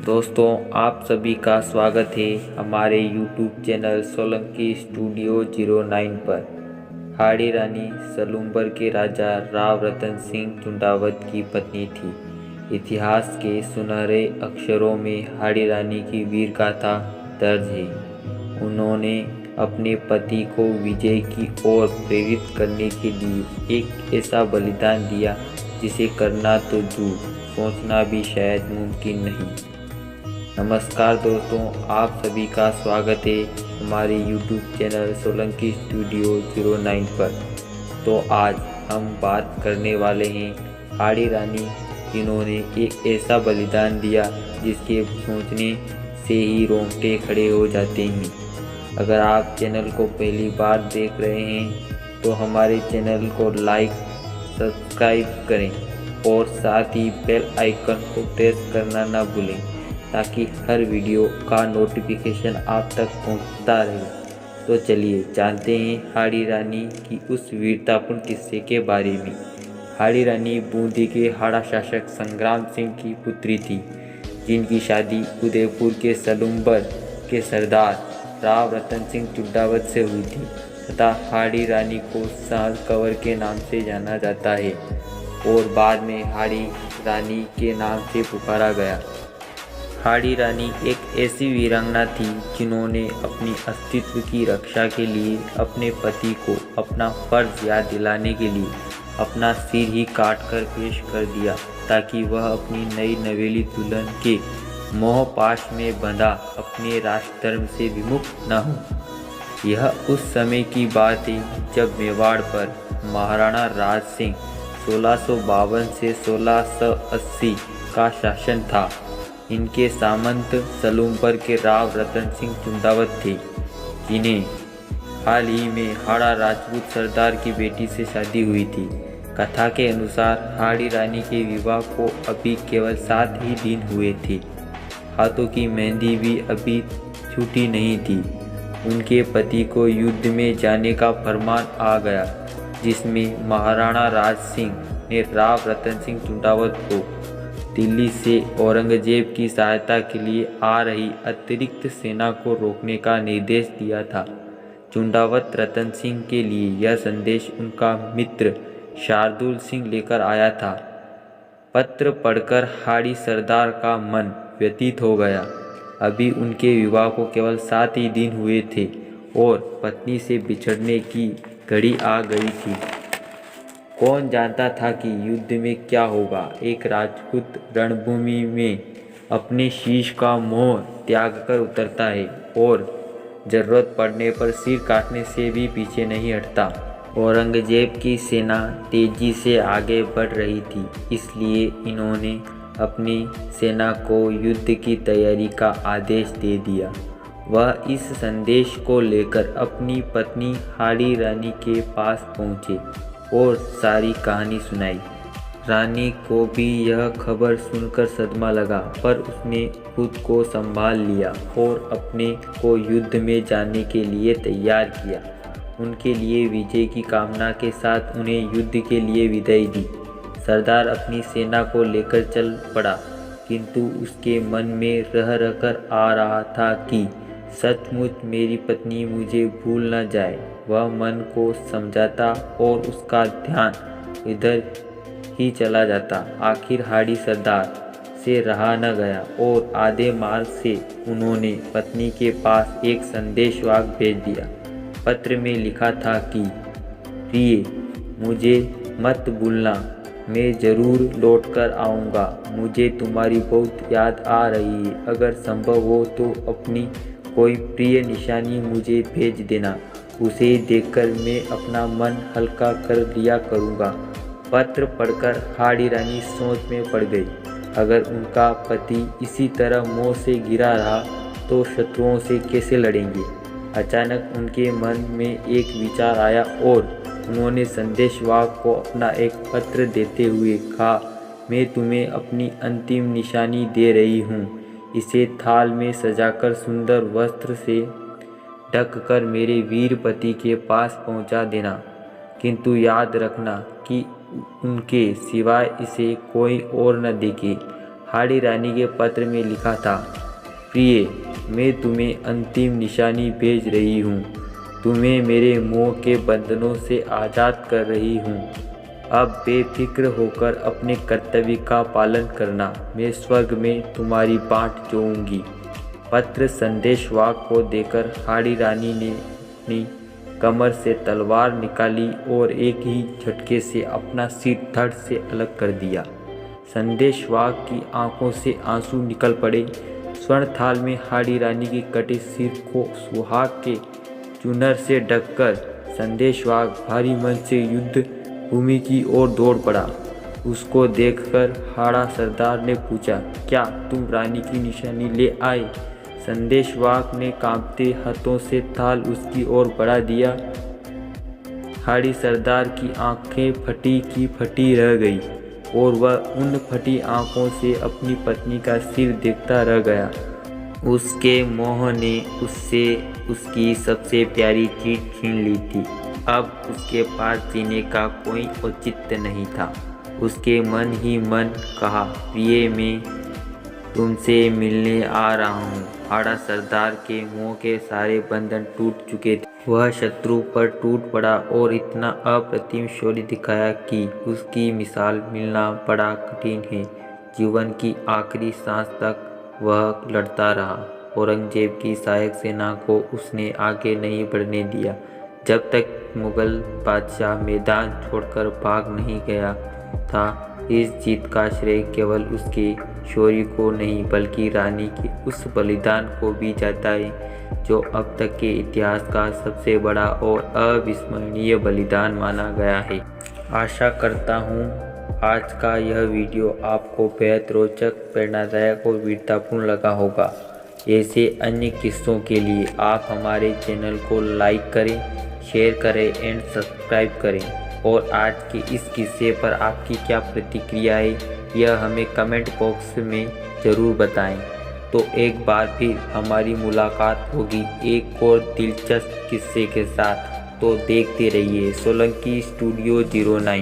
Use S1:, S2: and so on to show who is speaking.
S1: दोस्तों, आप सभी का स्वागत है हमारे YouTube चैनल सोलंकी स्टूडियो 09 पर। हाड़ी रानी सलूम्बर के राजा राव रतन सिंह चुंडावत की पत्नी थी। इतिहास के सुनहरे अक्षरों में हाड़ी रानी की वीर गाथा दर्ज है। उन्होंने अपने पति को विजय की ओर प्रेरित करने के लिए एक ऐसा बलिदान दिया जिसे करना तो दूर, सोचना भी शायद मुमकिन नहीं। नमस्कार दोस्तों, आप सभी का स्वागत है हमारे YouTube चैनल सोलंकी स्टूडियो 09 पर। तो आज हम बात करने वाले हैं हाड़ी रानी, जिन्होंने एक ऐसा बलिदान दिया जिसके सोचने से ही रोंगटे खड़े हो जाते हैं। अगर आप चैनल को पहली बार देख रहे हैं तो हमारे चैनल को लाइक, सब्सक्राइब करें और साथ ही बेल आइकन को प्रेस करना ना भूलें ताकि हर वीडियो का नोटिफिकेशन आप तक पहुंचता रहे। तो चलिए जानते हैं हाड़ी रानी की उस वीरतापूर्ण किस्से के बारे में। हाड़ी रानी बूंदी के हाड़ा शासक संग्राम सिंह की पुत्री थी, जिनकी शादी उदयपुर के सलूम्बर के सरदार राव रतन सिंह चुंडावत से हुई थी तथा हाड़ी रानी को साल कंवर के नाम से जाना जाता है और बाद में हाड़ी रानी के नाम से पुकारा गया। हाड़ी रानी एक ऐसी वीरांगना थी जिन्होंने अपनी अस्तित्व की रक्षा के लिए अपने पति को अपना फर्ज याद दिलाने के लिए अपना सिर ही काट कर पेश कर दिया ताकि वह अपनी नई नवेली दुल्हन के मोह पाश में बंधा अपने राष्ट्र धर्म से विमुख न हो। यह उस समय की बात है जब मेवाड़ पर महाराणा राज सिंह 1652 से 1680 का शासन था। इनके सामंत सलूम्बर के राव रतन सिंह चुंडावत थे, जिन्हें हाल ही में हाड़ा राजपूत सरदार की बेटी से शादी हुई थी। कथा के अनुसार हाड़ी रानी के विवाह को अभी केवल 7 ही दिन हुए थे। हाथों की मेहंदी भी अभी छूटी नहीं थी। उनके पति को युद्ध में जाने का फरमान आ गया, जिसमें महाराणा राज सिंह ने राव रतन सिंह चुंडावत को दिल्ली से औरंगजेब की सहायता के लिए आ रही अतिरिक्त सेना को रोकने का निर्देश दिया था। चुंडावत रतन सिंह के लिए यह संदेश उनका मित्र शार्दुल सिंह लेकर आया था। पत्र पढ़कर हाड़ी सरदार का मन व्यतीत हो गया। अभी उनके विवाह को केवल 7 ही दिन हुए थे और पत्नी से बिछड़ने की घड़ी आ गई थी। कौन जानता था कि युद्ध में क्या होगा। एक राजपूत रणभूमि में अपने शीश का मोह त्याग कर उतरता है और जरूरत पड़ने पर सिर काटने से भी पीछे नहीं हटता। औरंगजेब की सेना तेजी से आगे बढ़ रही थी, इसलिए इन्होंने अपनी सेना को युद्ध की तैयारी का आदेश दे दिया। वह इस संदेश को लेकर अपनी पत्नी हाड़ी रानी के पास पहुँचे और सारी कहानी सुनाई। रानी को भी यह खबर सुनकर सदमा लगा, पर उसने खुद को संभाल लिया और अपने को युद्ध में जाने के लिए तैयार किया। उनके लिए विजय की कामना के साथ उन्हें युद्ध के लिए विदाई दी। सरदार अपनी सेना को लेकर चल पड़ा, किंतु उसके मन में रह रहकर आ रहा था कि सचमुच मेरी पत्नी मुझे भूल न जाए। वह मन को समझाता और उसका ध्यान इधर ही चला जाता। आखिर हाड़ी सरदार से रहा न गया और आधे मार्ग से उन्होंने पत्नी के पास एक संदेशवाहक भेज दिया। पत्र में लिखा था कि प्रिय, मुझे मत भूलना, मैं ज़रूर लौटकर आऊँगा। मुझे तुम्हारी बहुत याद आ रही है। अगर संभव हो तो अपनी कोई प्रिय निशानी मुझे भेज देना। उसे देखकर मैं अपना मन हल्का कर लिया करूँगा। पत्र पढ़कर हाड़ी रानी सोच में पड़ गई। अगर उनका पति इसी तरह मोह से घिरा रहा तो शत्रुओं से कैसे लड़ेंगे। अचानक उनके मन में एक विचार आया और उन्होंने संदेशवाहक को अपना एक पत्र देते हुए कहा, मैं तुम्हें अपनी अंतिम निशानी दे रही हूँ। इसे थाल में सजाकर सुंदर वस्त्र से ढक कर मेरे वीर पति के पास पहुँचा देना, किंतु याद रखना कि उनके सिवाय इसे कोई और न देखे। हाड़ी रानी के पत्र में लिखा था, प्रिय, मैं तुम्हें अंतिम निशानी भेज रही हूँ। तुम्हें मेरे मोह के बंधनों से आज़ाद कर रही हूँ। अब बेफिक्र होकर अपने कर्तव्य का पालन करना। मैं स्वर्ग में तुम्हारी बाट जोऊंगी। पत्र संदेशवाहक को देकर हाड़ी रानी ने अपनी कमर से तलवार निकाली और एक ही झटके से अपना सिर धड़ से अलग कर दिया। संदेशवाहक की आंखों से आंसू निकल पड़े। स्वर्ण थाल में हाड़ी रानी के कटे सिर को सुहाग के चुनर से ढककर संदेशवाहक भारी मन से युद्ध भूमि की ओर दौड़ पड़ा। उसको देखकर हाड़ा सरदार ने पूछा, क्या तुम रानी की निशानी ले आए? संदेशवाहक ने कांपते हाथों से थाल उसकी ओर बढ़ा दिया। हाड़ी सरदार की आंखें फटी की फटी रह गई और वह उन फटी आंखों से अपनी पत्नी का सिर देखता रह गया। उसके मोह ने उससे उसकी सबसे प्यारी चीज छीन ली थी। अब उसके पास जीने का कोई औचित्य नहीं था। उसके मन ही मन कहा, प्रिय, मैं तुमसे मिलने आ रहा हूँ। हाड़ा सरदार के मोह के सारे बंधन टूट चुके थे। वह शत्रु पर टूट पड़ा और इतना अप्रतिम शौर्य दिखाया कि उसकी मिसाल मिलना बड़ा कठिन है। जीवन की आखिरी सांस तक वह लड़ता रहा। औरंगजेब की सहायक सेना को उसने आगे नहीं बढ़ने दिया जब तक मुगल बादशाह मैदान छोड़कर भाग नहीं गया था। इस जीत का श्रेय केवल उसके शौर्य को नहीं बल्कि रानी के उस बलिदान को भी जाता है जो अब तक के इतिहास का सबसे बड़ा और अविस्मरणीय बलिदान माना गया है। आशा करता हूँ आज का यह वीडियो आपको बेहद रोचक, प्रेरणादायक और वीरतापूर्ण लगा होगा। ऐसे अन्य किस्सों के लिए आप हमारे चैनल को लाइक करें, शेयर करें एंड सब्सक्राइब करें। और आज के इस किस्से पर आपकी क्या प्रतिक्रिया है यह हमें कमेंट बॉक्स में ज़रूर बताएं। तो एक बार फिर हमारी मुलाकात होगी एक और दिलचस्प किस्से के साथ। तो देखते रहिए सोलंकी स्टूडियो 09।